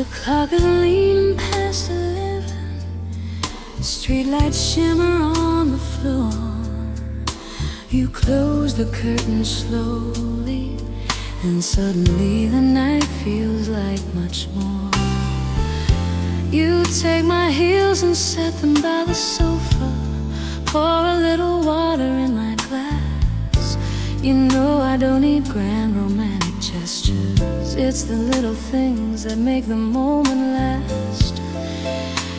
The clock is leaning past 11. Streetlights shimmer on the floor. You close the curtain slowly, and suddenly the night feels like much more. You take my heels and set them by the sofa. Pour a little water in my glass. You know I don't need grand romantic gestures. It's the little things that make the moment last.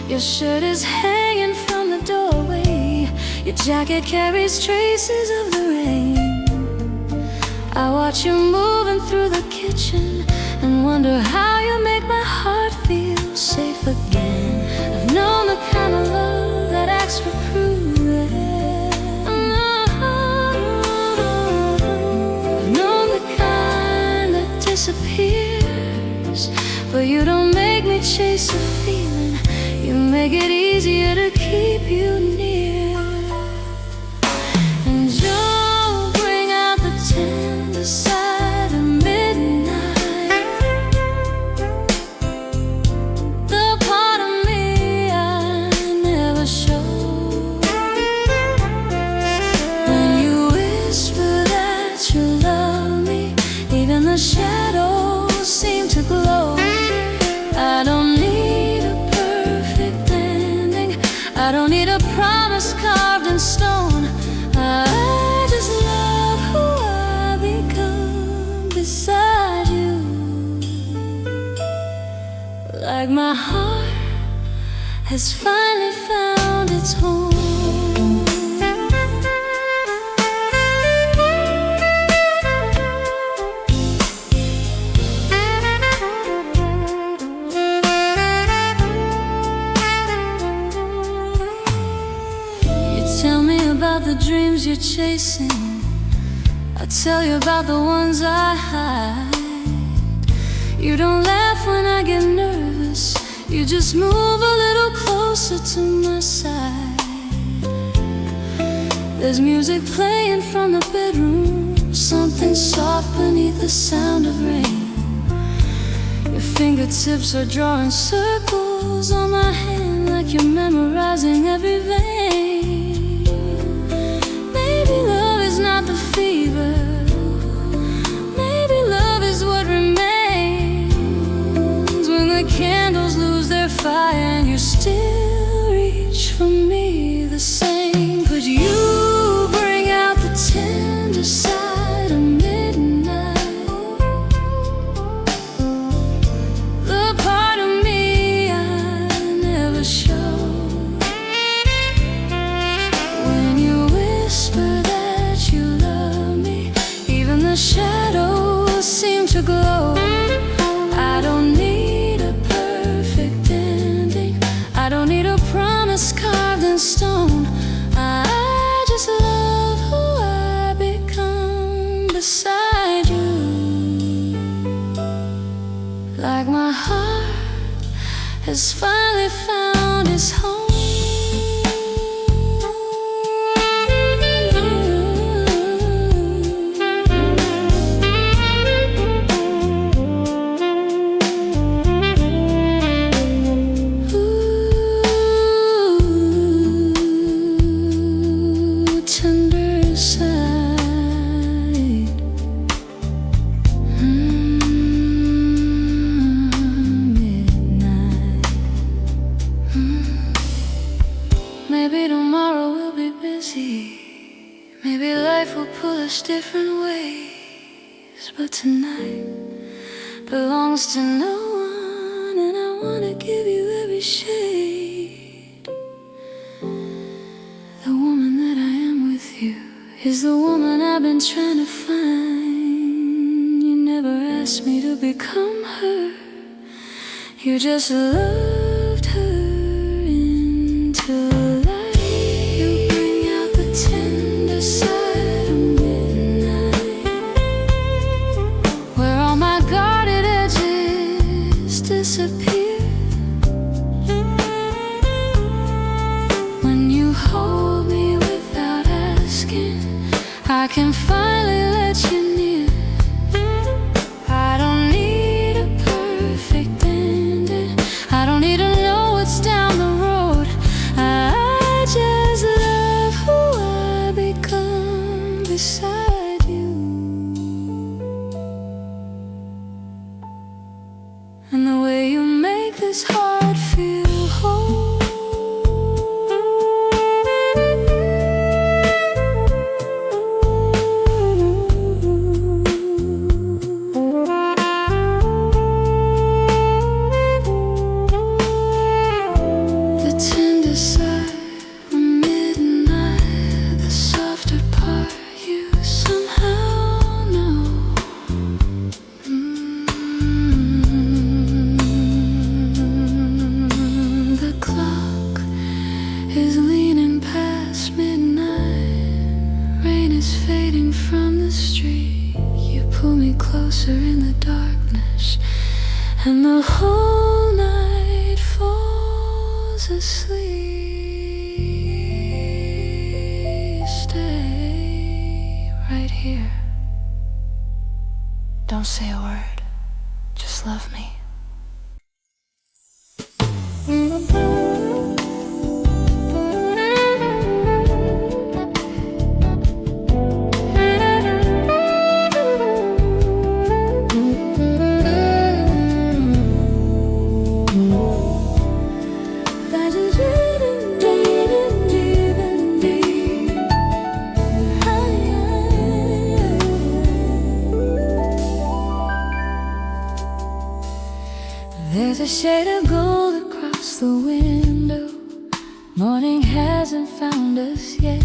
Your shirt is hanging from the doorway. Your jacket carries traces of the rain. I watch you moving through the kitchen and wonder how you make my heart feel safe again. I've known the kind of love that asks for proving. I've known the kind that disappears, but you don't make me chase a feeling. You make it easier to keep you near. And you'll bring out the tender side of midnight, the part of me I never showed. When you whisper that you love me, even the shadows seem to glow. I don't need a perfect ending. I don't need a promise carved in stone. I just love who I become beside you. Like my heart has finally found its home. Tell me about the dreams you're chasing. I'll tell you about the ones I hide. You don't laugh when I get nervous. You just move a little closer to my side. There's music playing from the bedroom, something soft beneath the sound of rain. Your fingertips are drawing circles on my hand, like you're memorizing every vein. Maybe love is not the fever. Maybe love is what remains when the candles lose their fire and you still reach for me the same. Could you bring out the tender side of midnight, the part of me I never showed? When you whisper that you love me, even the shadows seem to glow. I don't need a perfect ending. I don't need a promise carved in stone. I just love who I become beside you. Like my heart has finally found its home. Maybe tomorrow we'll be busy. Maybe life will pull us different ways. But tonight belongs to no one, and I wanna give you every shade. The woman that I am with you is the woman I've been trying to find. You never asked me to become her. You just loved her into life. You bring out the tender side of midnight, where all my guarded edges disappear. When you hold me without asking, I can finally let you near. I don't need a perfect ending. this heart feel whole. The tender sigh from midnight, the softer part you somehow know. The clock is leaning past midnight. Rain is fading from the street. You pull me closer in the darkness, and the whole night falls asleep. Stay right here. Don't say a word, just love me. There's a shade of gold across the window. Morning hasn't found us yet.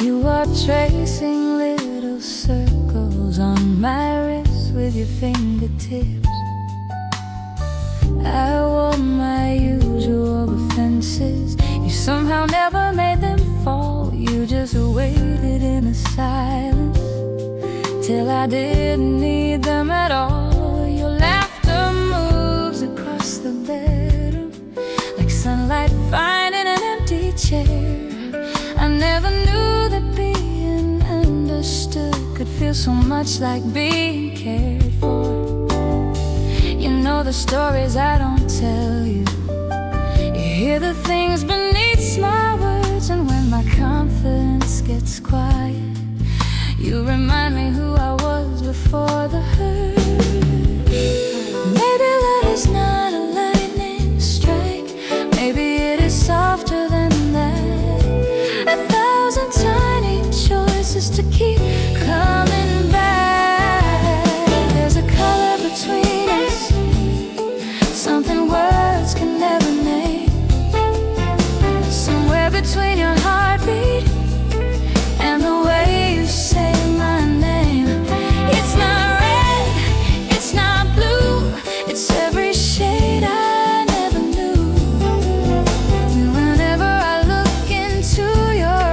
You are tracing little circles on my wrist with your fingertips. I wore my usual defenses. You somehow never made them fall. You just waited in a silence till I didn't need them at all. Your laughter moves across the bedroom like sunlight finding an empty chair. I never knew that being understood could feel so much like being cared for. You know the stories I don't tell you. You hear the things beneath my words, and when my confidence gets quiet, you remind me who I was before the hurt. Maybe love is not a lightning strike. Maybe it is softer than that. 1,000 tiny choices to keep coming back. There's a color between us, something words can never name. Somewhere between your heartbeat and the way you say my name. It's not red, it's not blue, it's every shade I never knew. And whenever I look into your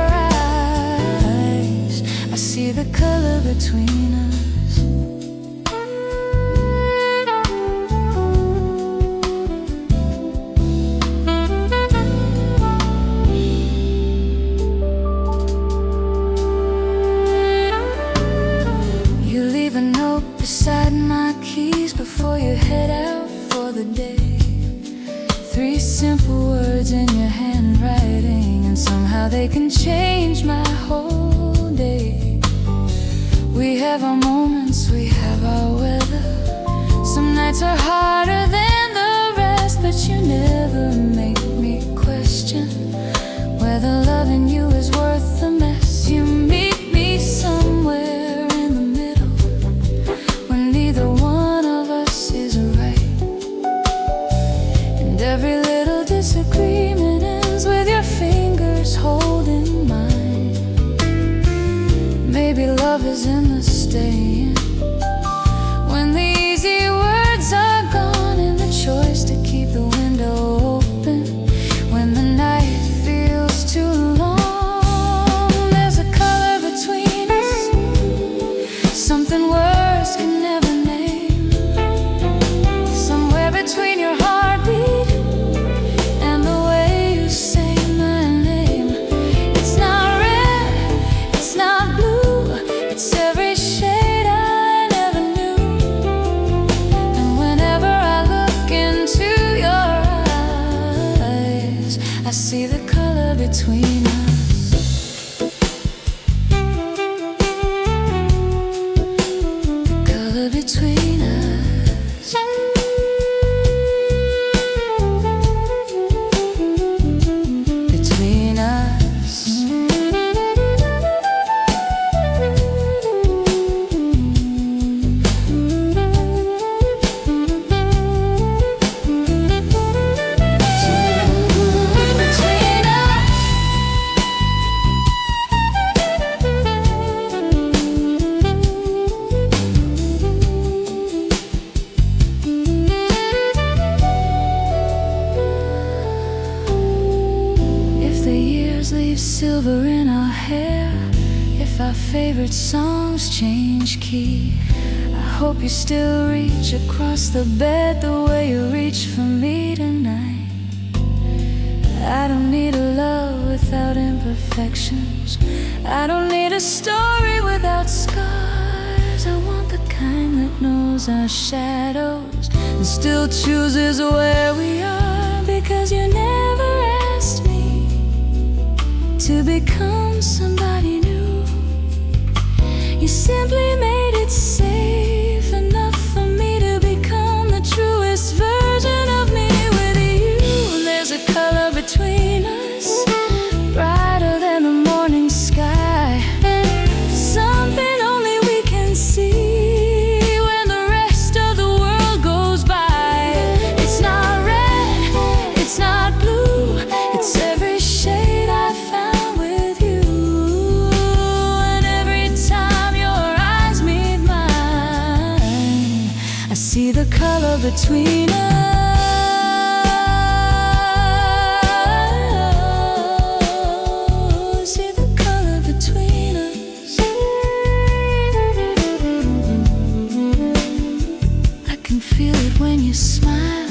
eyes, I see the color between us. You leave a note beside my keys before you head out for the day. 3 simple words in your handwriting, and somehow they can change my whole day. We have our moments, we have our weather. Some nights are harder than the rest, but you never make me question whether loving you is worth the mess. You meet me somewhere in the middle when neither one of us is right, and every little disagreement ends with your fingers holding mine. Maybe love is in the staying, when the easy words are gone and the choice to keep the window open when the night feels too long. There's a color between us, something words can never name. Somewhere between your heartbeat and the way you say my name. It's not red, it's not blue, it's every shade I never knew. And whenever I look into your eyes, I see the color between us. favorite songs change key. I hope you still reach across the bed the way you reach for me tonight. I don't need a love without imperfections. I don't need a story without scars. I want the kind that knows our shadows and still chooses where we are. Because you never asked me to become somebody new. You simply made it safe enough for me to become the truest version of me. With you, there's a color between us, brighter than the morning sky, something only we can see when the rest of the world goes by. It's not red, it's not blue, it's every shade I found with you. And every time your eyes meet mine, I see the color between us. Feel it when you smile.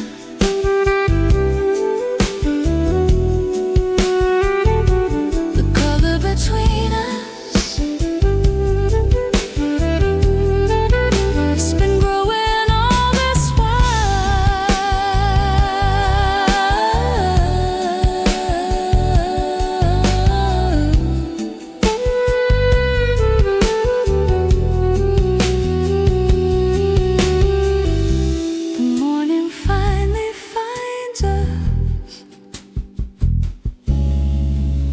The color between us, it's been growing all this while.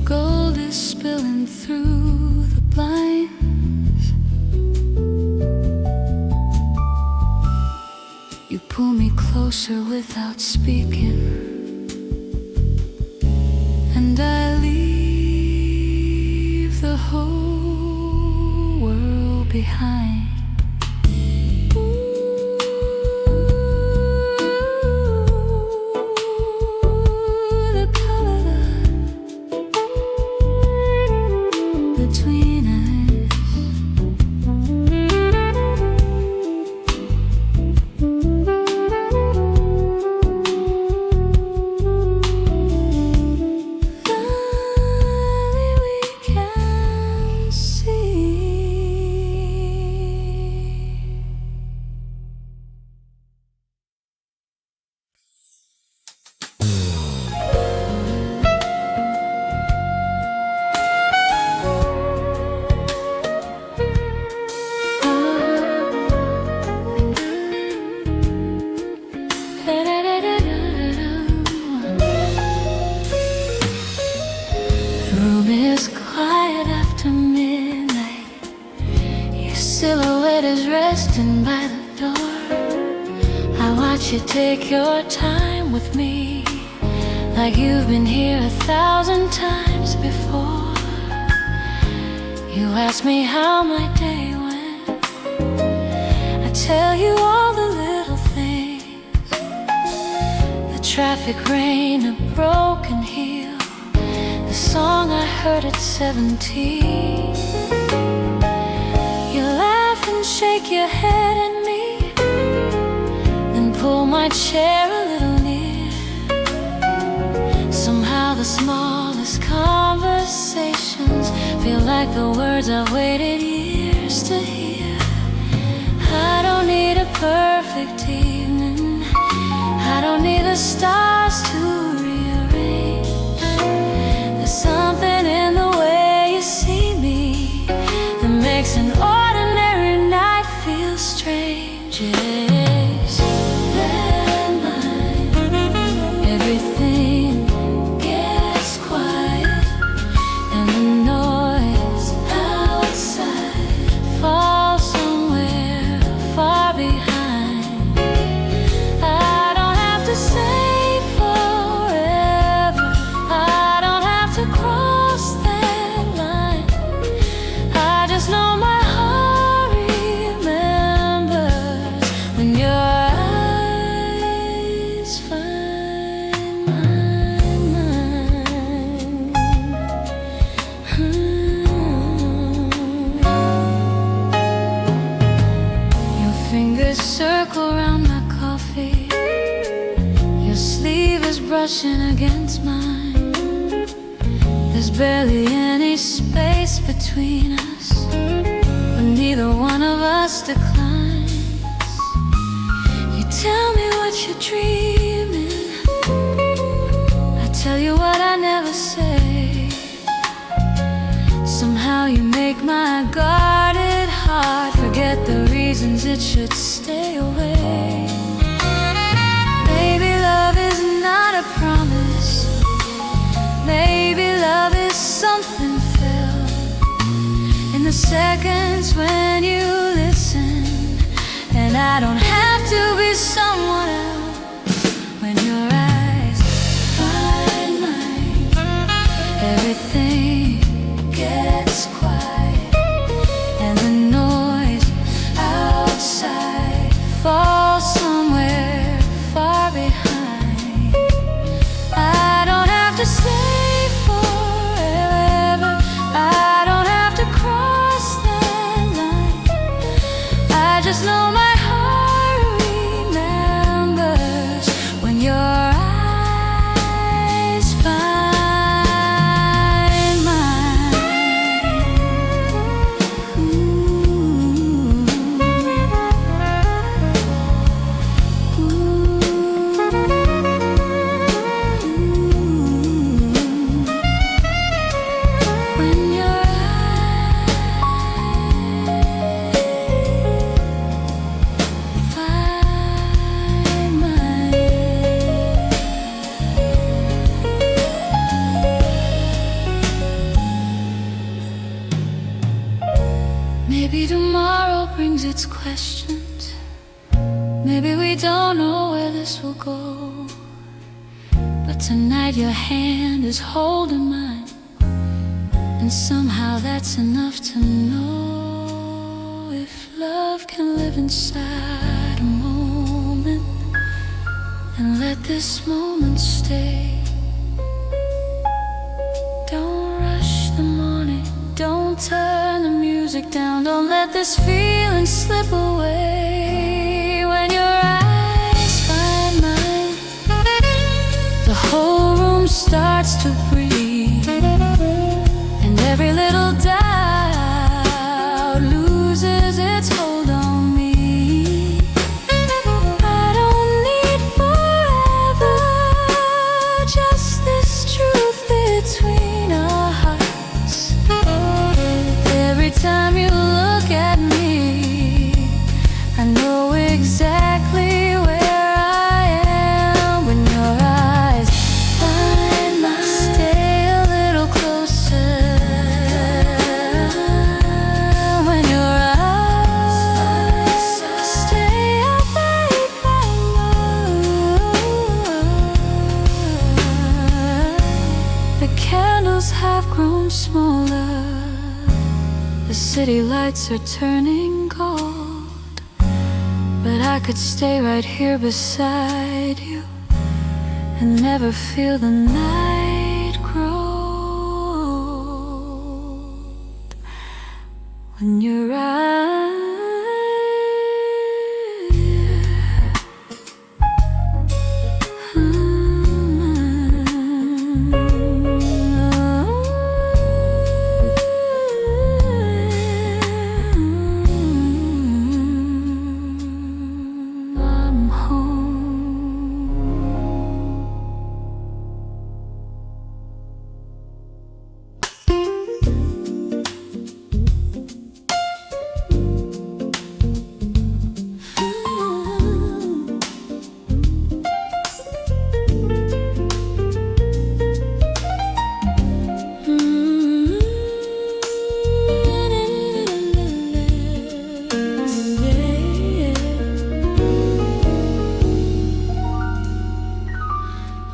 Gold is spilling through the blinds. You pull me closer without speaking, and I leave the whole world behind. Between us, only we can see. The room is quiet after midnight. Your silhouette is resting by the door. I watch you take your time with me, like you've been here 1,000 times before. You ask me how my day went, I tell you all the little things. The traffic rain, a broken heel, the song I heard at 17. You laugh and shake your head at me, then pull my chair a little near. Somehow the smallest conversations feel like the words I've waited years to hear. I don't need a perfect evening, I don't need the stars to rearrange. There's something in the way you see me that makes an ordinary night feel strange. Yes, that night, everything gets quiet, and the noise outside falls somewhere far behind. I don't have to say for circle around my coffee. Your sleeve is brushing against mine. There's barely any space between us, but neither one of us declines. You tell me what you're dreaming, I tell you what I never say. Somehow you make my guarded heart forget the reasons it should stay away. Maybe love is not a promise. Maybe love is something felt in the seconds when you listen. And I don't have to be someone else when your eyes find mine. Everything gets quiet and the noise outside falls somewhere far behind. I don't have to stay forever, I don't have to cross that line. I just know my heart remembers when your eyes find mine. When your eyes find mine. Maybe tomorrow brings its questions. Maybe we don't know where this will go, but tonight your hand is holding mine, and somehow that's enough to know if love can live inside a moment and let this moment stay. Don't rush the morning, don't turn the music down, don't let this feeling slip away. When your eyes find mine, the whole room starts to breathe, and every little doubt loses its hold on me. I don't need forever, just this truth between our hearts. Every time you look at me, I know exactly where I am. When your eyes find mine, stay a little closer. When your eyes stay up like that. The candles have grown smaller, the city lights are turning gold, but I could stay right here beside you and never feel the night grow old. When your eyes I'm home.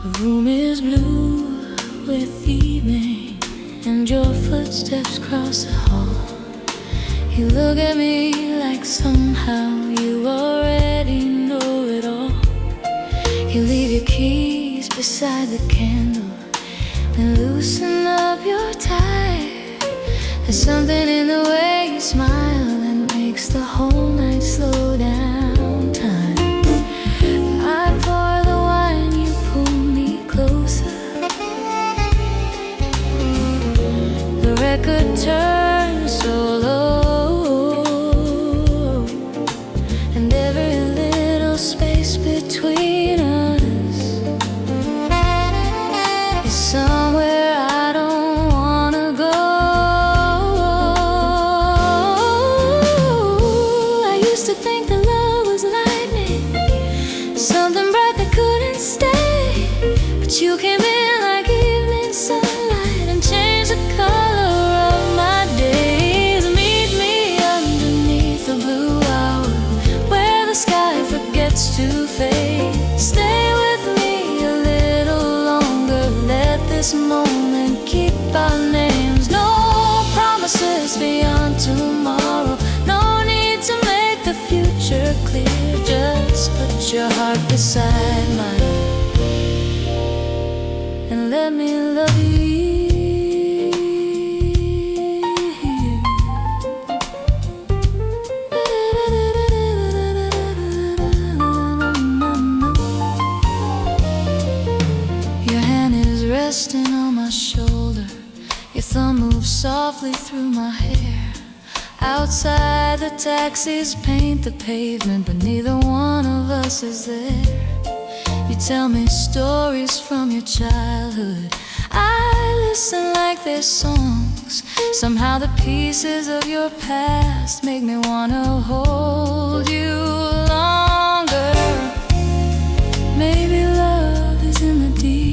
The room is blue with evening, and your footsteps cross the hall. You look at me like somehow you already know it all. You leave your keys beside the candle and loosen up your tie. There's something in the way you smile that makes the whole night slow down. forgets to fade. Stay with me a little longer. Let this moment keep our names. No promises beyond tomorrow. No need to make the future clear. Just put your heart beside mine and let me love you. Resting on my shoulder, your thumb moves softly through my hair. Outside the taxis paint the pavement, but neither one of us is there. You tell me stories from your childhood. I listen like they're songs. Somehow the pieces of your past make me wanna hold you longer. Maybe love is in the details.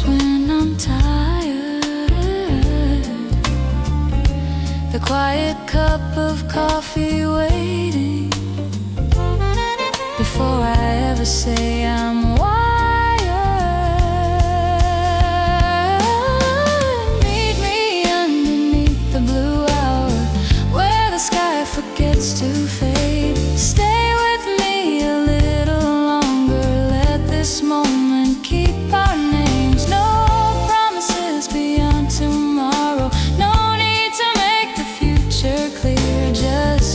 When I'm tired, the quiet cup of coffee waiting before I ever say I'm wired. Meet me underneath the blue hour, where the sky forgets to fade. Stay with me a little longer. Let this moment keep our name.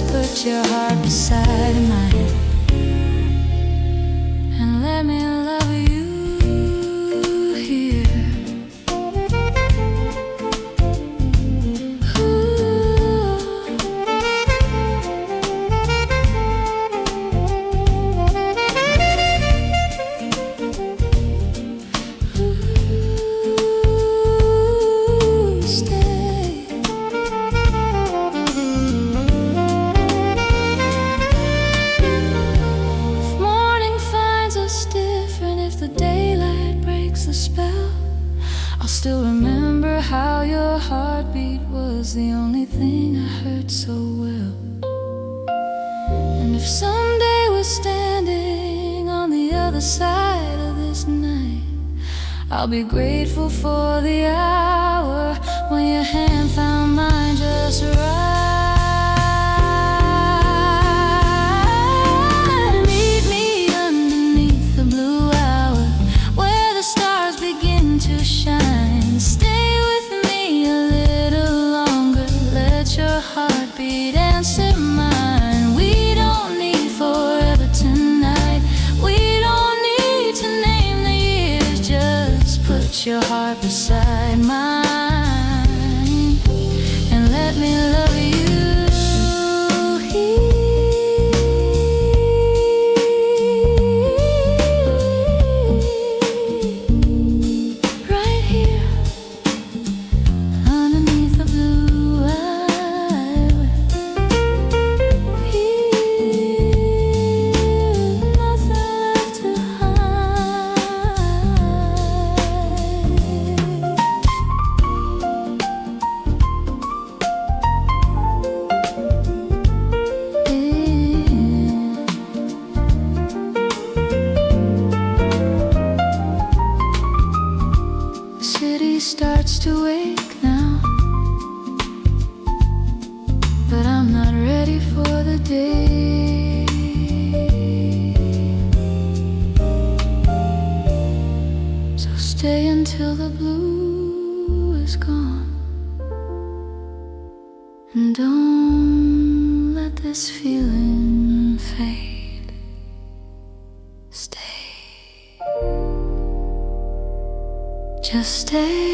Put your heart beside mine and let me love you here. Still remember how your heartbeat was the only thing I heard so well. And if someday we're standing on the other side of this night, I'll be grateful for the hour when your hand found mine just right. Meet me underneath the blue hour, where the stars begin to shine. Stay with me a little longer. Let your heartbeat answer mine. We don't need forever tonight. We don't need to name the years. Just put your heart beside mine and let me love you. Starts to wake now, but I'm not ready for the day. So stay until the blue is gone, and don't let this feeling fade. Stay. Just stay.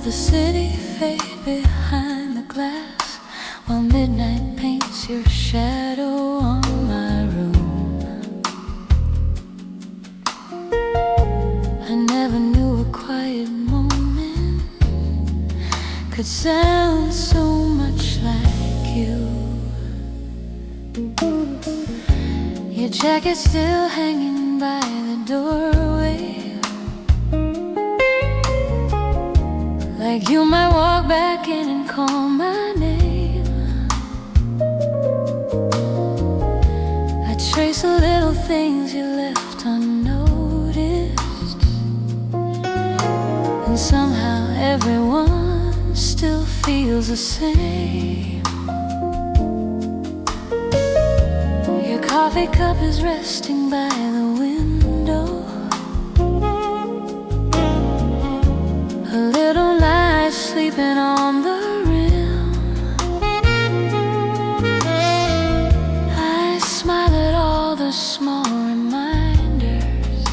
the city fade behind the glass, while midnight paints your shadow on my room. I never knew a quiet moment could sound so much like you. Your jacket still hanging by the doorway, like you might walk back in and call my name. I trace the little things you left unnoticed, and somehow everyone still feels the same. Your coffee cup is resting by the window, a little light sleeping on the rim. I smile at all the small reminders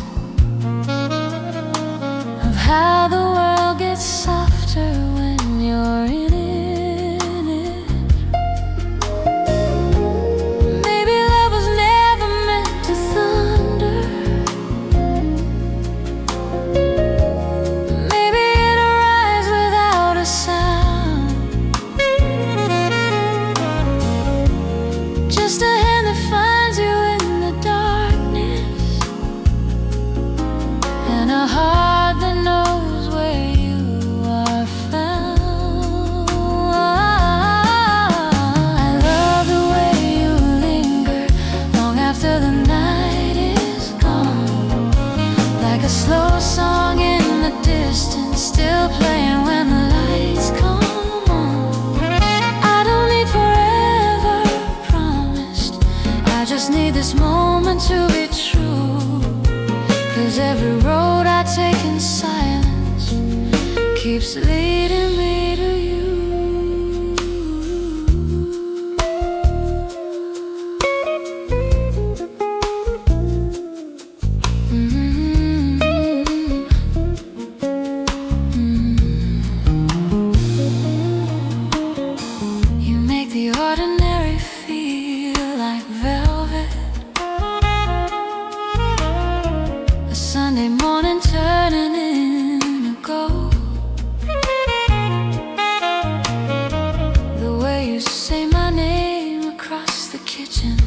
of how the world gets softer when you're in it. Maybe love was never meant to thunder. Maybe it arrives without a sound, just a hand that finds you in the darkness, and a heart that knows where you are found. I love the way you linger long after the night is gone, like a slow song in the distance, still playing when the lights come on. I don't need forever promised, I just need this moment to be true. 'Cause every road I take in silence keeps leading me to you. You make the ordinary feel like velvet, a Sunday morning turning into gold. The way you say my name across the kitchen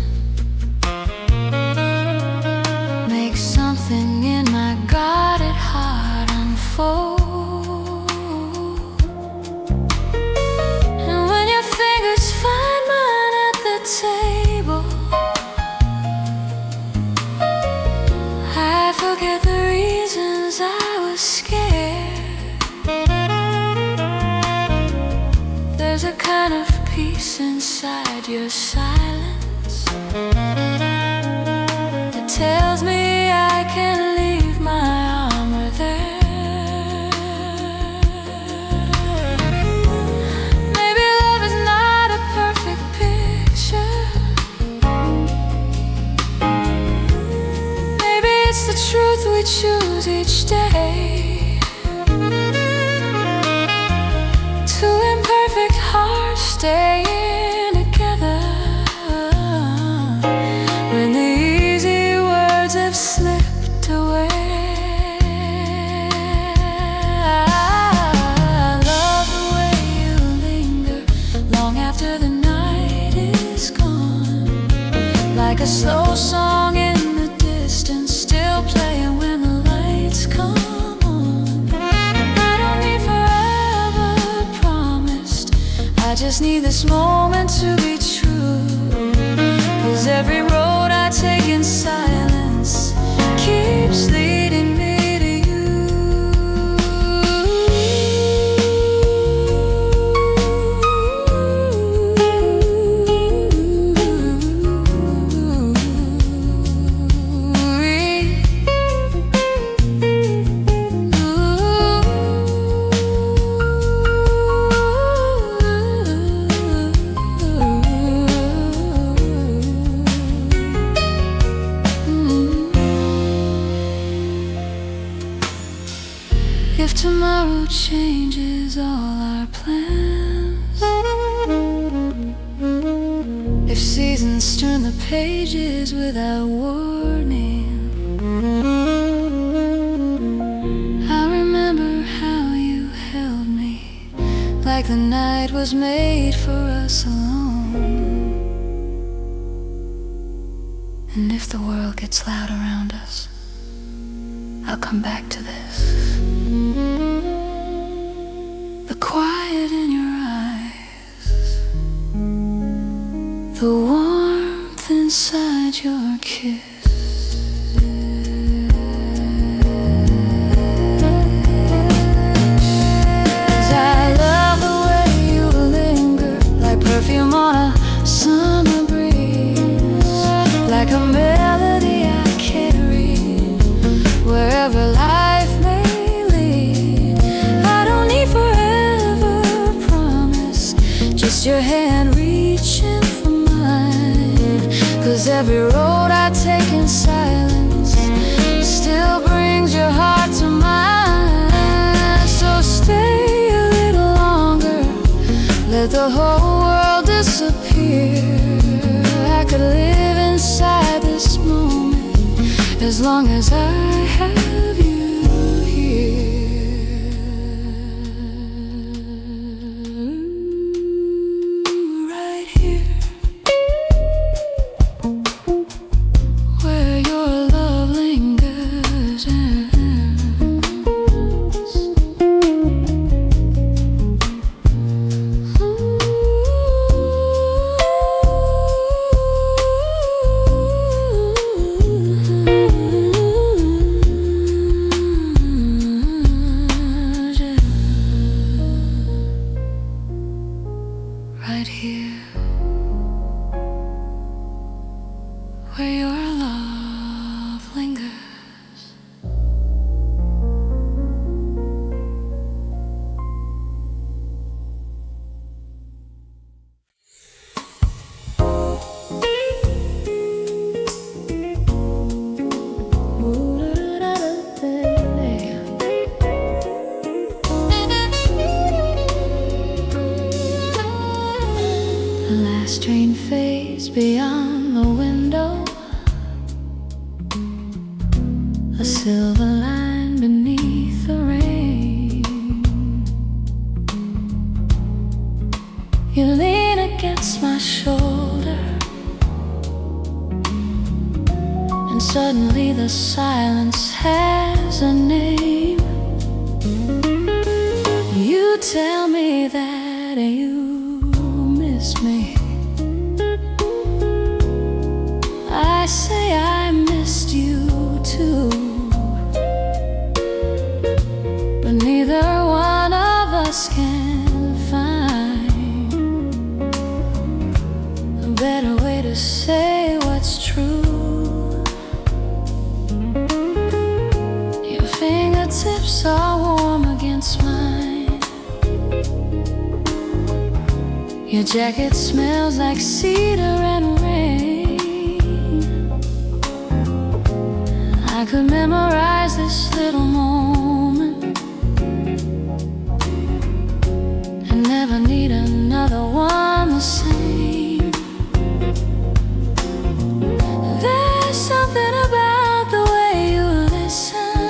makes something in my guarded heart unfold. And when your fingers find mine at the table, I forget the reasons I was scared. There's a kind of peace inside your silence that tells me I can leave my armor there. Maybe love is not a perfect picture, maybe it's the truth we choose each day. Two imperfect hearts staying together when the easy words have slipped away. I love the way you linger long after the night is gone, like a slow song in the distance, still playing when the lights come on. I don't need forever promised, I just need this moment to be true. 'Cause every road I take in silence keeps leading me to you. if tomorrow changes all our plans, if seasons turn the pages without warning, I remember how you held me like the night was made for us alone. And if the world gets loud around us, I'll come back to this. The quiet in your eyes, the warmth inside your kiss. 'Cause I love the way you linger, like perfume on a summer breeze, like a melody I carry wherever life may lead. I don't need forever promise, just your hand reaching for mine. 'Cause every road I take in silence still brings your heart to mine. So stay a little longer, let the whole world disappear. I could live inside this moment as long as I have you here. Right here, where your love lingers. Right here, where your love lingers. The last train fades beyond the window, a silver line beneath the rain. You lean against my shoulder, and suddenly the silence has a name. You tell me that you miss me. I say I missed you too, but neither one of us can find a better way to say what's true. Your fingertips are warm against mine, your jacket smells like cedar and rain. I could memorize this little moment and never need another one the same. There's something about the way you listen,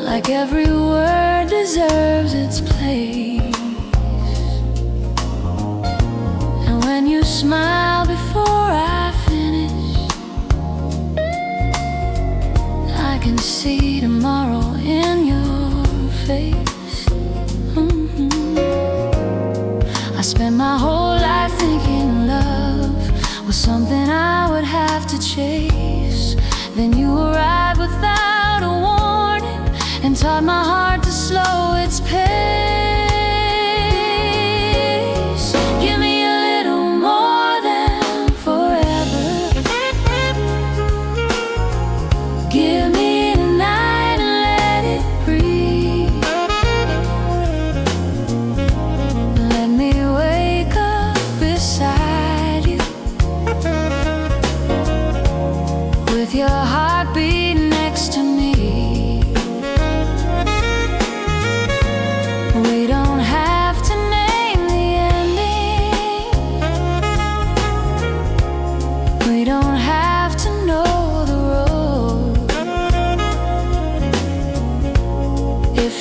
like every word deserves its place. And when you smile before I finish, I can see tomorrow in your face. I spent my whole life thinking love was something I would have to chase. Then you arrived without a warning and taught my heart to slow its pace. Give me a little more than forever. Give me tonight and let it breathe. Let me wake up beside you, with your heartbeat next to me.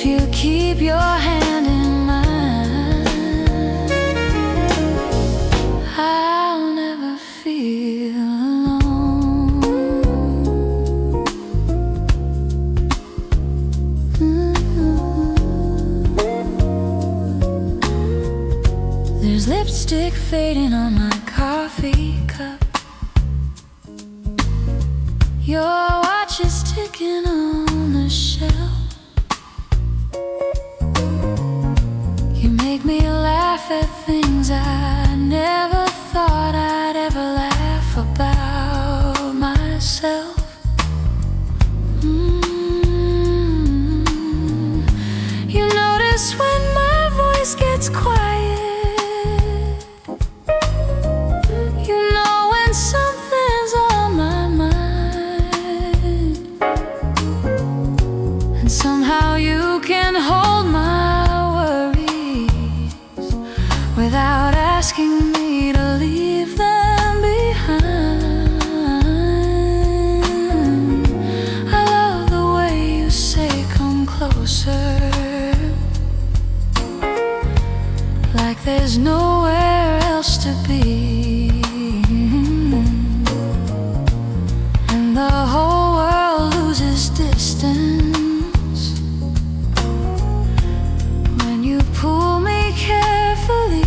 If you keep your hand in mine, I'll never feel alone. There's lipstick fading on my coffee cup. Your watch is ticking on the shelf. You make me laugh at things I never thought I'd ever laugh about myself. You notice when my voice gets quiet. You know when something's on my mind. And somehow you can hold my worries without asking me to leave them behind. I love the way you say come closer, like there's nowhere else to be, and the whole world loses distance when you pull me carefully.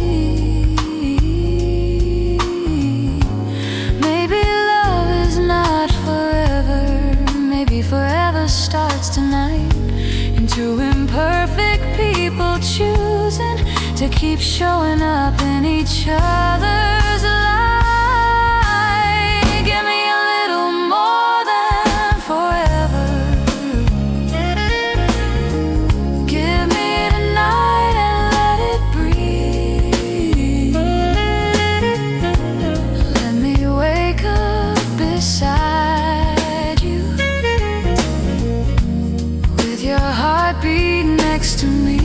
Maybe love is not forever. Maybe forever starts tonight. Into imperfect people choosing to keep showing up in each other's light. Give me a little more than forever. Give me tonight and let it breathe. Let me wake up beside you, with your heartbeat next to me.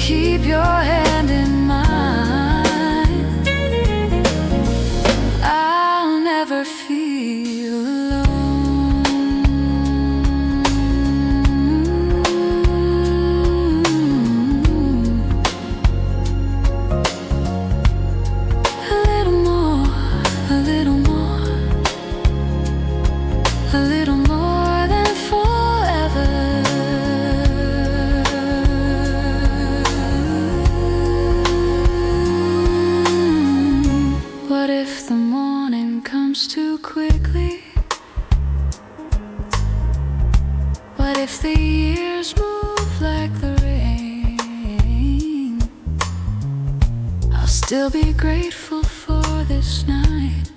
Keep your hand in mine, I'll never feel alone. A little more, a little more, a little more than forever. What if the morning comes too quickly? What if the years move like the rain? I'll still be grateful for this night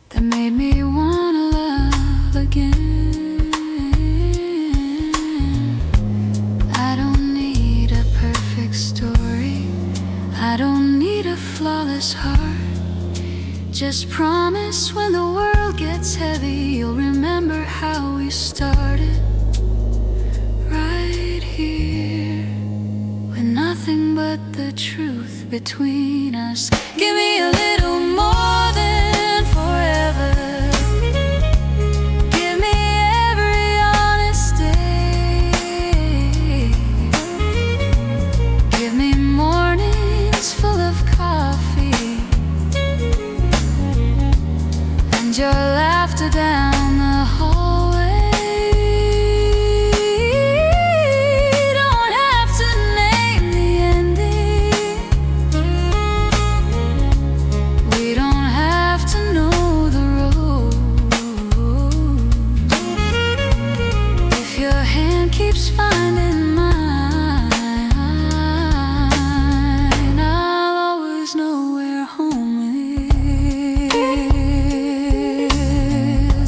that made me wanna love again. I don't need a perfect story. I don't need a flawless heart. Just promise when the world gets heavy, you'll remember how we started. Right here, with nothing but the truth between us. Give me a little more than forever. Give me every honest day. Give me mornings full of coffee and your laughter down the hallway. Don't have to name the ending. We don't have to know the road. If your hand keeps finding mine, I'll always know where home is.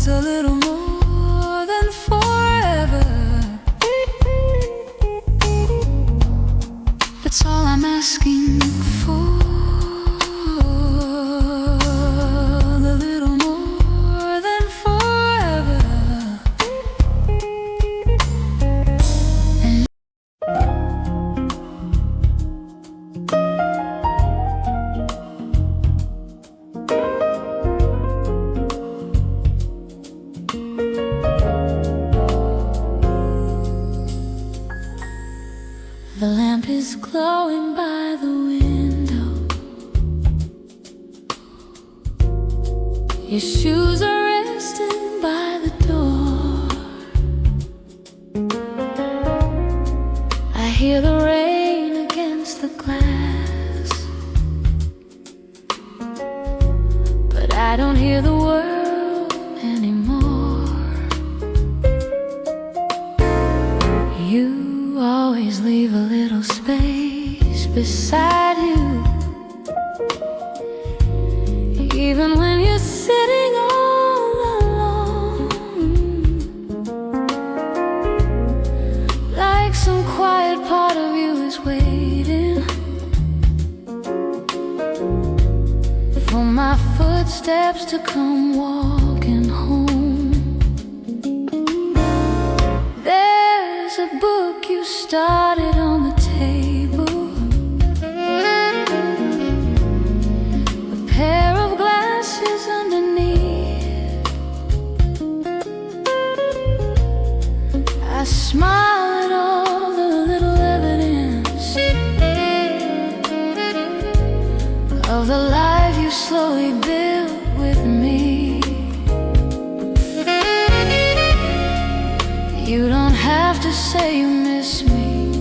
A little more glowing by the window. Your shoes are resting by the door. I hear the rain against the glass, but I don't hear the world anymore. You always leave a little space beside you, even when you're sitting all alone, like some quiet part of you is waiting for my footsteps to come walking home. There's a book you started on the table, a pair of glasses underneath. I smile at all the little evidence of the life you slowly built with me. You don't have to say you miss me,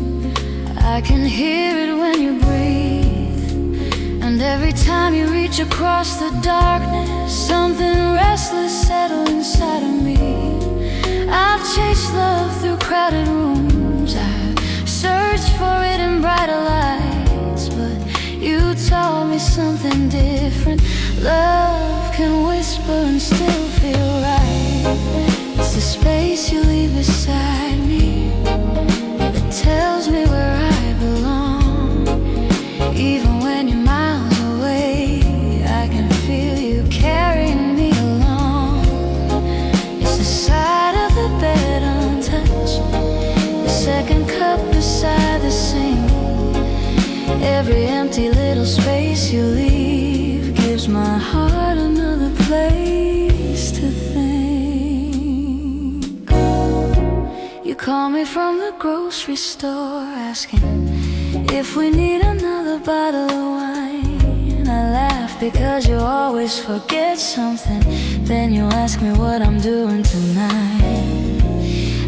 I can hear it when you breathe. And every time you reach across the darkness, something restless settles inside of me. I've chased love through crowded rooms, I've searched for it in brighter lights, but you taught me something different. Love can whisper and still feel right. It's the space you leave beside me that tells me where I belong. Even when you're miles away, I can feel you carrying me along. It's the side of the bed untouched, the second cup beside the sink. Every empty little space you leave gives my heart another place to think. You call me from the grocery store asking if we need another bottle of wine. I laugh because you always forget something, then you ask me what I'm doing tonight.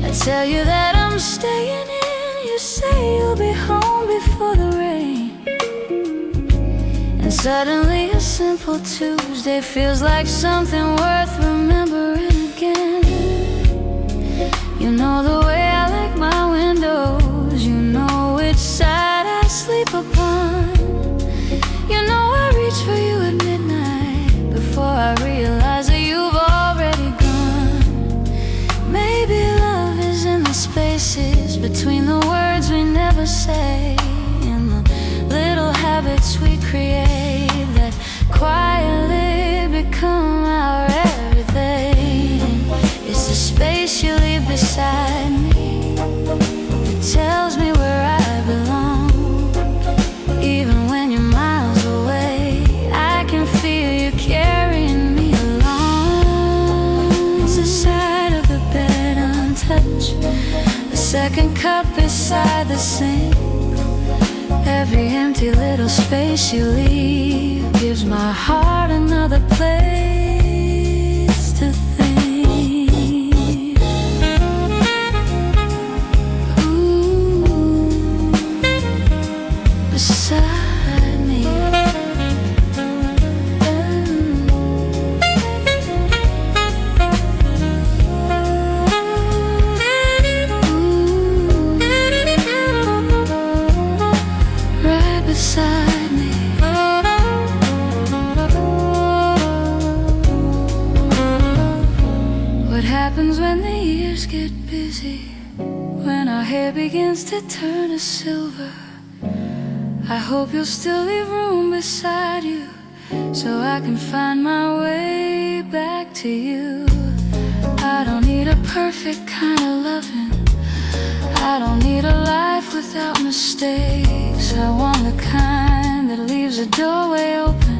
I tell you that I'm staying in, you say you'll be home before the rain. And suddenly a simple Tuesday feels like something worth remembering again. You know the way I like my windows, you know which side I sleep upon. You know I reach for you at midnight before I realize that you've already gone. Maybe love is in the spaces between the words we never say, in the little habits we create that quietly become our everything. It's the space you leave beside me that tells me where I belong. Even when you're miles away, I can feel you carrying me along. It's the side of the bed untouched, the second cup beside the sink. Every empty little space you leave gives my heart another place to think. Ooh, beside me. Beside me. What happens when the years get busy, when our hair begins to turn to silver? I hope you'll still leave room beside you, so I can find my way back to you. I don't need a perfect kind of loving, I don't need a life without mistakes. I want the kind that leaves a doorway open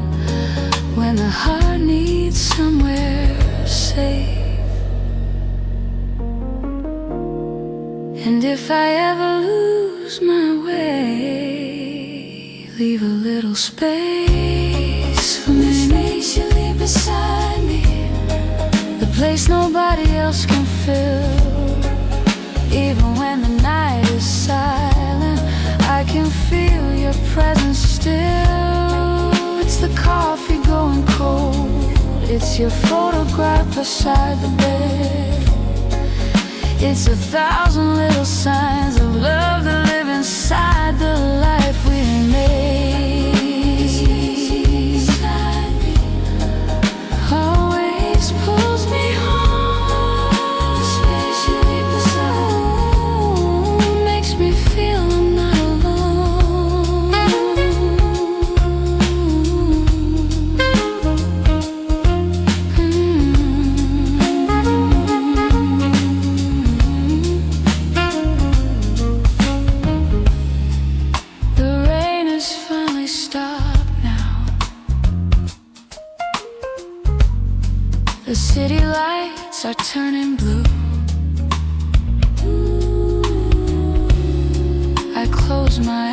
when the heart needs somewhere safe. And if I ever lose my way, leave a little space for me. Space you leave beside me, the place nobody else can fill. Even when the night is silent, I can feel your presence still. It's the coffee going cold, it's your photograph beside the bed. It's 1,000 little signs of love that live inside the life we made. Always pulls me home. The space you leave beside makes me feel I'm not alone. The rain has finally stopped now. The city lights are turning blue. I close my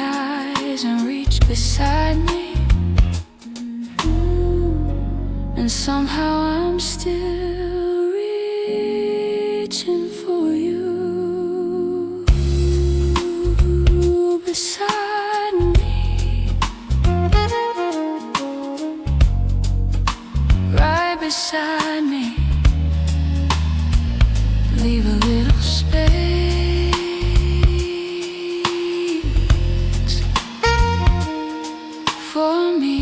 eyes and reach beside me, and somehow I'm still reaching for you beside me, right beside me. Leave a little space for me.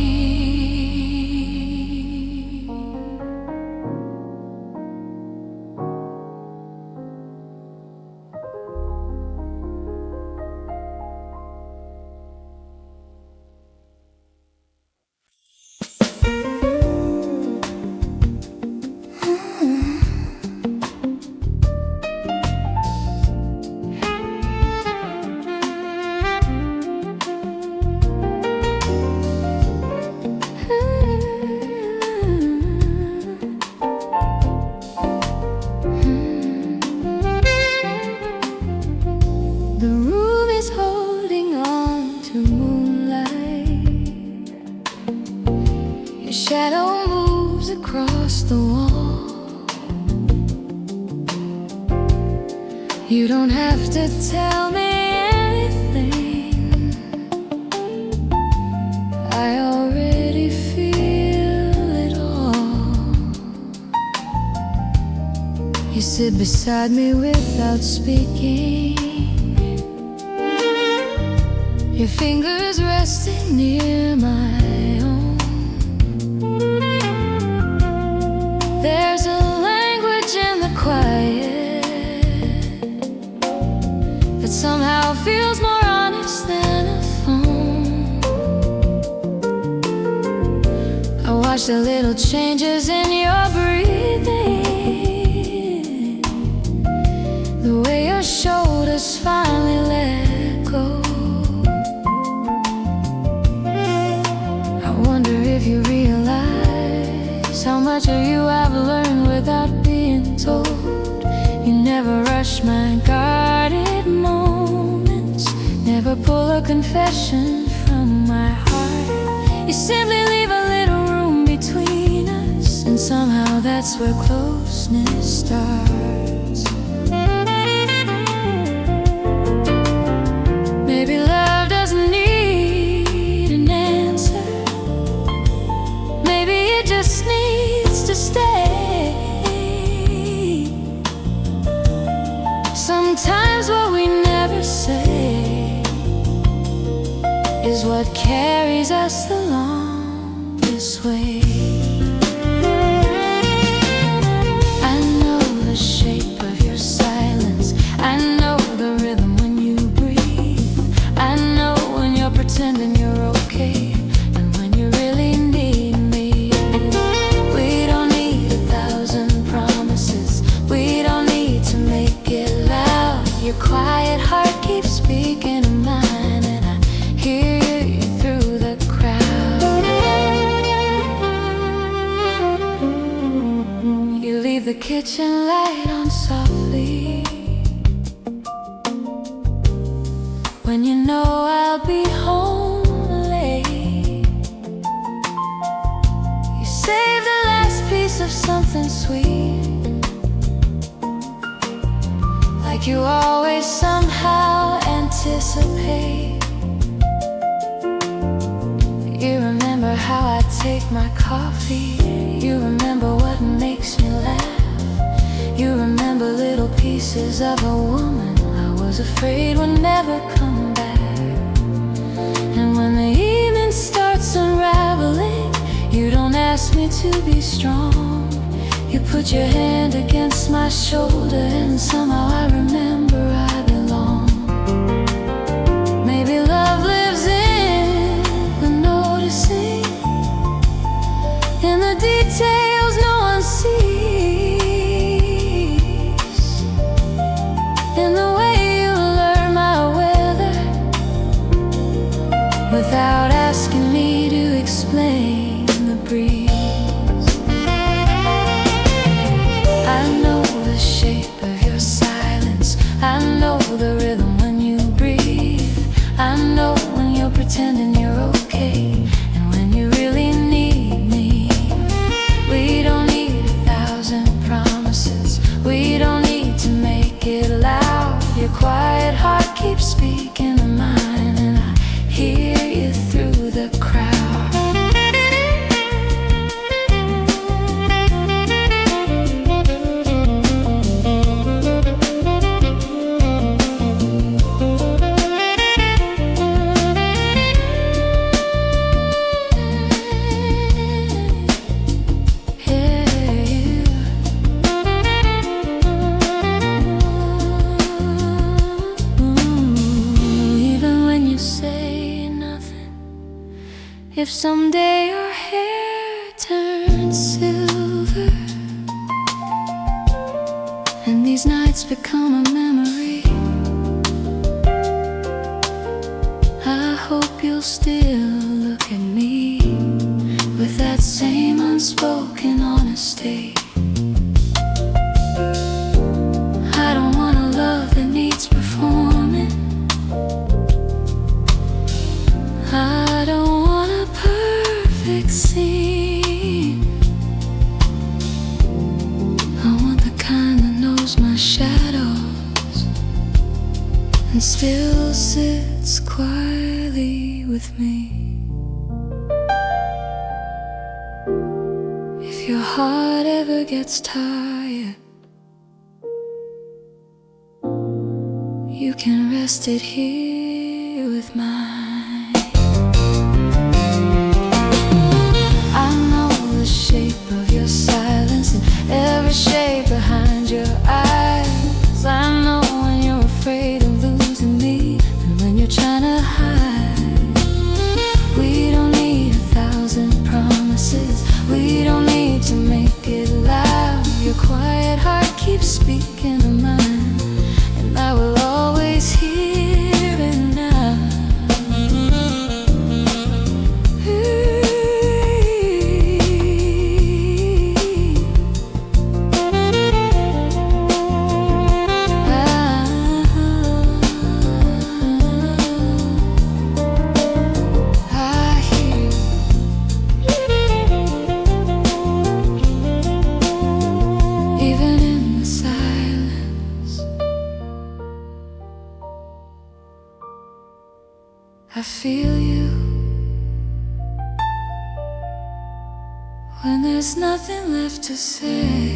The room is holding on to moonlight. Your shadow moves across the wall. You don't have to tell me anything, I already feel it all. You sit beside me without speaking, your fingers resting near my own. There's a language in the quiet that somehow feels more honest than a phone. I watch the little changes in your breathing, the way your shoulders finally let go. If you realize how much of you I've learned without being told. You never rush my guarded moments, never pull a confession from my heart. You simply leave a little room between us, and somehow that's where closeness starts. Maybe love doesn't need an answer, maybe it just needs to stay. Sometimes what we never say is what carries us the longest way. I know the shape of your silence, I know the rhythm when you breathe, I know when you're pretending you're okay, and when you really need me. We don't need 1,000 promises, we don't need to make it loud. Your quiet heart keeps speaking of mine, and I hear you through the crowd. You leave the kitchen light on softly when you know I'll be home late. of something sweet, like you always somehow anticipate. You remember how I take my coffee. You remember what makes me laugh. You remember little pieces of a woman I was afraid would never come back. And when the evening starts unraveling, you don't ask me to be strong. You put your hand against my shoulder, and somehow I remember I belong. Maybe love lives in the noticing, in the details no one sees, in the way you learn my weather without asking me to explain the breeze. I know the shape of your silence. I know the rhythm when you breathe. I know when you're pretending you're okay, and when you really need me. We don't need 1,000 promises. We don't need to make it loud. Your quiet heart keeps speaking to mine, and I hear you through the crowd. If someday your hair turns silver and these nights become a memory, I hope you'll still look at me with that same unspoken honesty. I don't want a love that needs performing. I don't want a perfect scene. I want the kind that knows my shadows and still sits quietly with me. If your heart ever gets tired, you can rest it here with mine. I know the shape of your silence and every shade behind your eyes. I know when you're afraid of losing me and when you're trying to hide. We don't need 1,000 promises. We don't need to make it loud. Your quiet heart keeps speaking to mine, and I will always hear it now. I feel you when there's nothing left to say.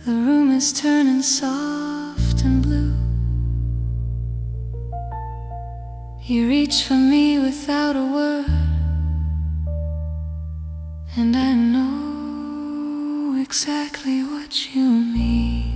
The room is turning soft and blue. You reach for me without a word, and I know exactly what you mean.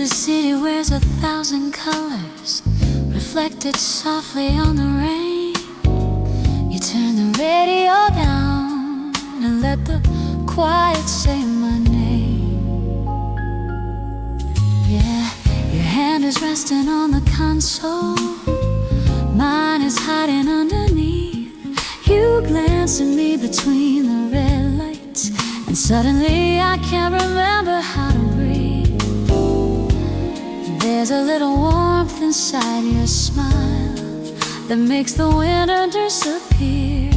The city wears 1,000 colors, reflected softly on the rain. You turn the radio down and let the quiet say my name. Yeah, your hand is resting on the console, mine is hiding underneath. You glance at me between the red lights, and suddenly I can't remember how to breathe. There's a little warmth inside your smile that makes the winter disappear.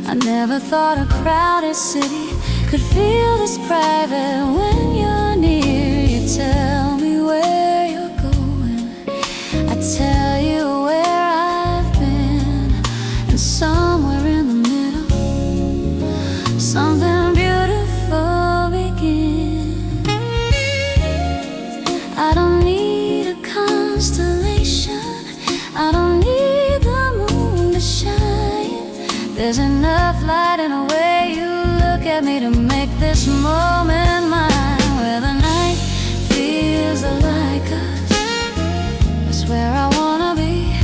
I never thought a crowded city could feel this private when you're near. You tell me where you're going, I tell you where I've been, and somewhere in the middle, something beautiful begins. I don't need a constellation, I don't need the moon to shine. There's enough light in the way you look at me to make this moment mine. Where the night feels like us, that's where I wanna be.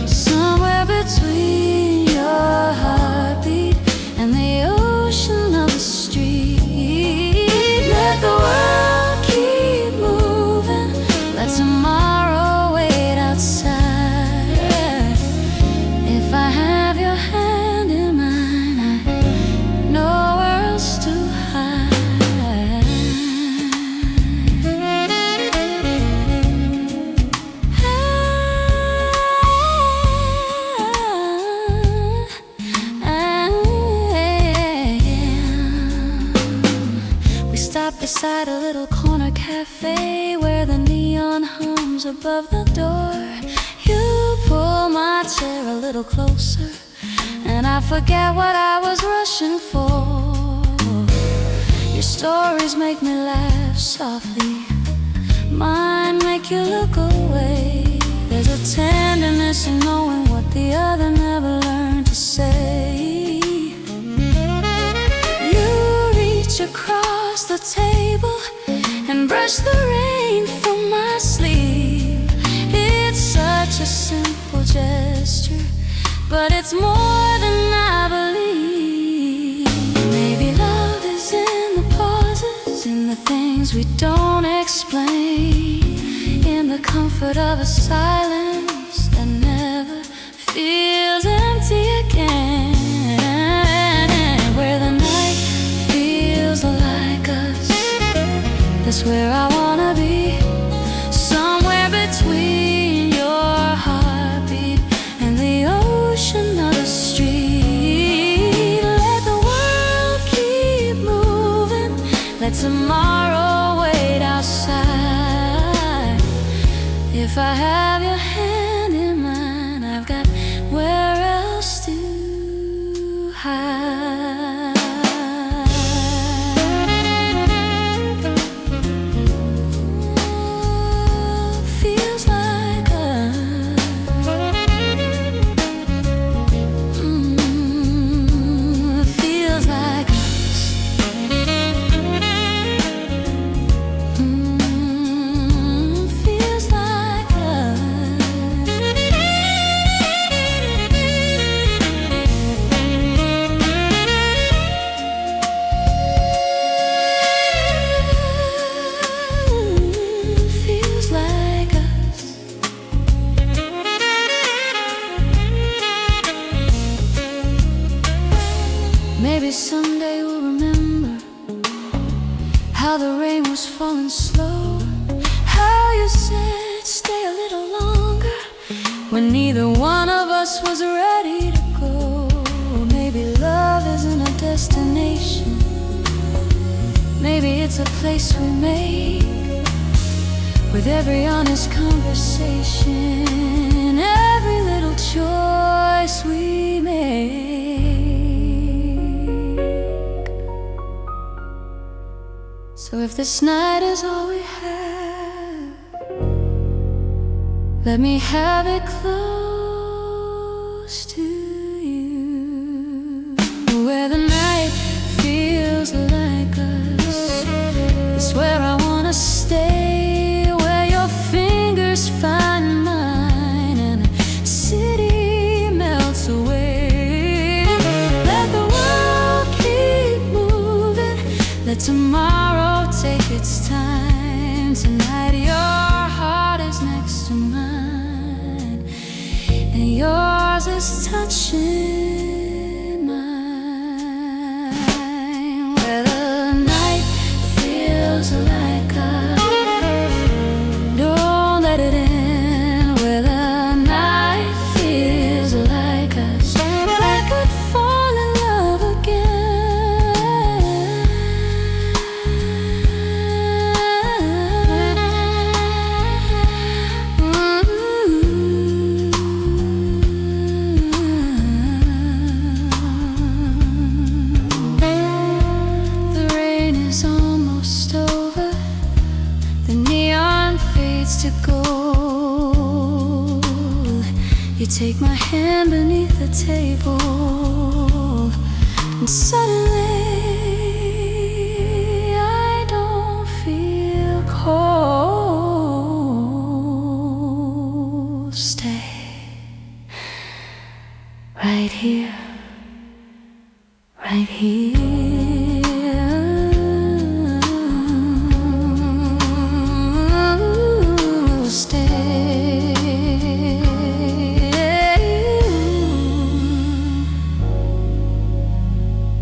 Somewhere between your heartbeat and the ocean of the street. Let the world keep moving, let tomorrow wait outside. If I have your hand in mine, I know where else to hide. We stop beside a little corner cafe where the neon hums above the door. You pull my chair a little closer, and I forget what I was rushing for. Your stories make me laugh softly, mine make you look away. There's a tenderness in knowing what the other never learned to say. You reach across the table and brush the rain from my sleeve. It's such a simple gesture, but it's more than I believe. Maybe love is in the pauses, in the things we don't explain, in the comfort of a silence that never feels empty again. Where the night feels like us, that's where I wanna be. Somewhere between your heartbeat and the ocean of the street. Let the world keep moving, let tomorrow wait outside. If I have your hand in mine, I've got where else to hide. Feels like feels like us. Feels like us. Feels like us. Maybe someday we'll remember how the rain was falling slow, how you said stay a little longer when neither one of us was ready to go. Maybe love isn't a destination, maybe it's a place we make with every honest conversation, every little choice we make. So if this night is all we have, let me have it close to you. Where the night feels like us, it's where I wanna stay. Where feels like us. Don't let it end where the night feels like us. I could fall in love again. The rain is almost over. The neon fades to gold. You take my hand beneath the table, and suddenly I don't feel cold. Stay right here, right here.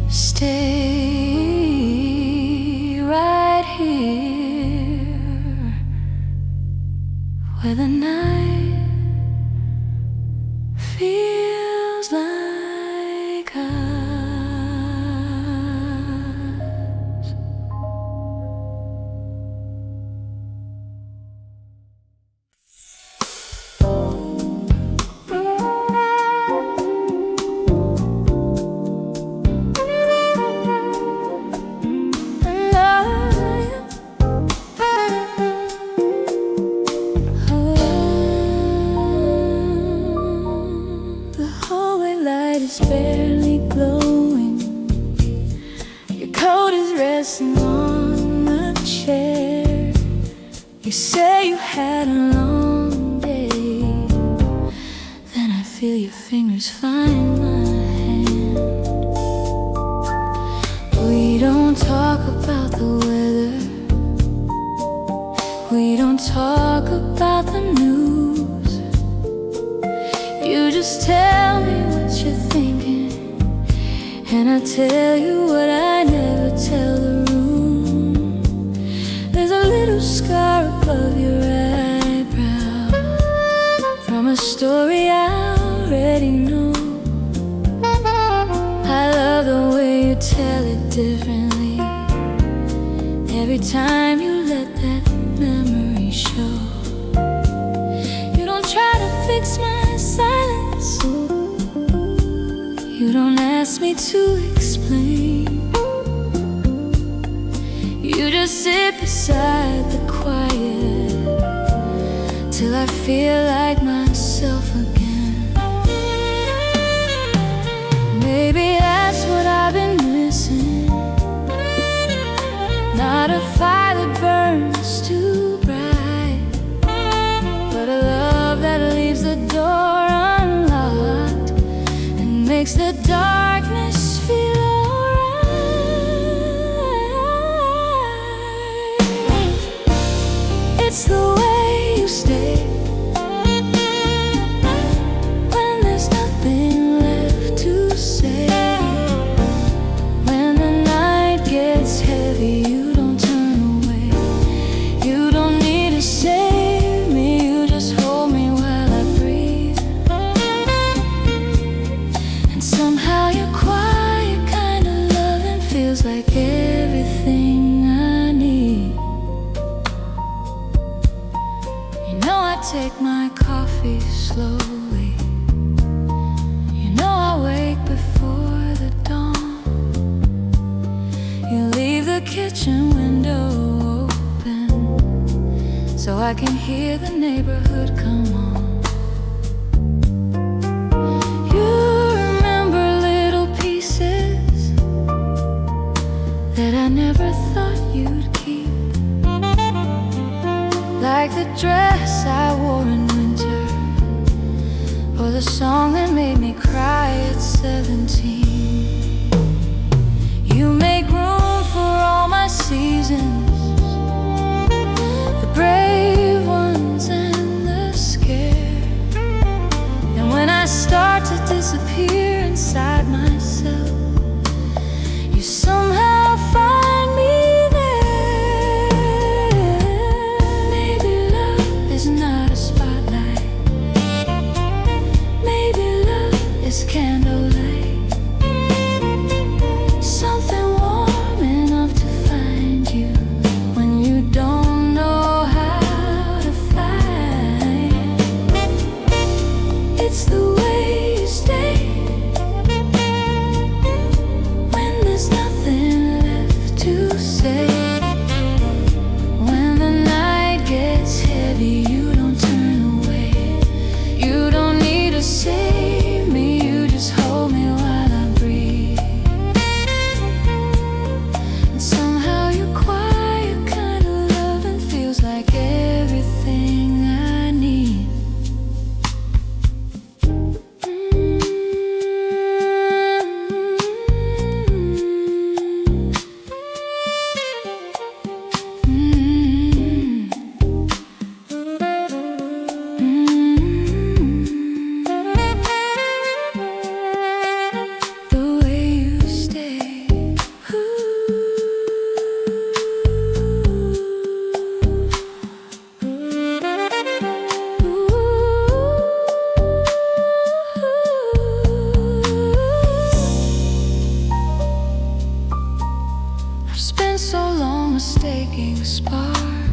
Stay right here where the night feels like us. Is barely glowing. Your coat is resting on the chair. You say you had a long day. Then I feel your fingers find my hand. We don't talk about the weather. We don't talk about the news. You just tell me what you're thinking, and I tell you what I never tell the room. There's a little scar above your eyebrow from a story I already know. I love the way you tell it differently. Every time you let that memory show. You don't try to fix my silence. You don't ask me to explain. You just sit beside the quiet till I feel like myself again. Maybe that's what I've been missing. Not a fire that burns too bright, but a love that leaves the door unlocked and makes the darkness feel alright. It's the way you stay when there's nothing left to say. When the night gets heavy, you don't turn away. You don't need to save me, you just hold me while I breathe. And somehow your quiet kind of loving feels like everything I need. You know I take my coffee slowly. You know I wake before the dawn. You leave the kitchen window open so I can hear the neighborhood come on. You remember little pieces that I never thought you'd keep, like the dress I wore in winter, or the song that made me cry at 17. You make room for all my seasons, the brave ones and the scared. And when I start to disappear inside myself, you somehow find me there.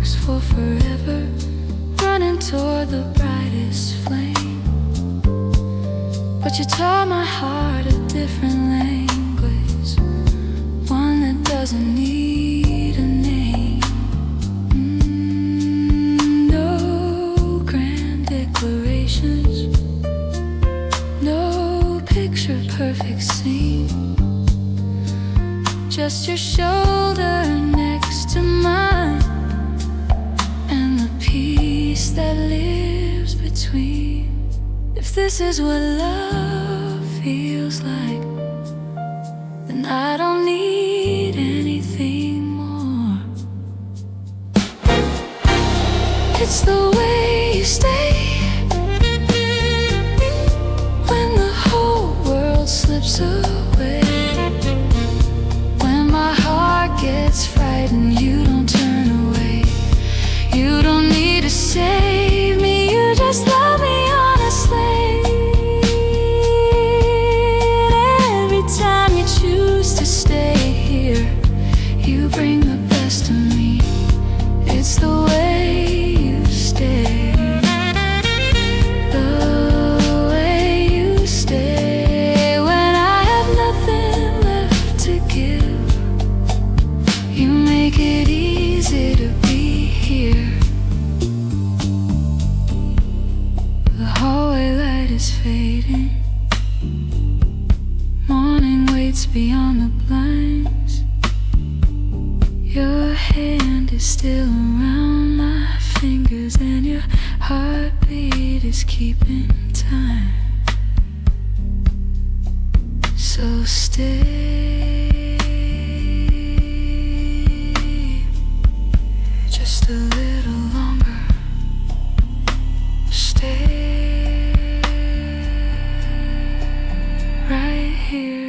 sparks for forever, running toward the brightest flame. But you taught my heart a different language, one that doesn't need a name. No grand declarations, no picture-perfect scene, just your shoulder next to mine, and the peace that lives between. If this is what love feels like, then I don't need anything more. It's the way you stay when the whole world slips away. When my heart gets frightened, you don't turn away. You don't need to save me, you just love me honestly. Every time you choose to stay here, you bring the best of me. It's the way you stay, the way you stay. When I have nothing left to give, you make it easy to be here. The hallway light is fading, morning waits beyond the blinds. Your hand is still around my fingers, and your heartbeat is keeping time. So stay just a little longer. Stay right here.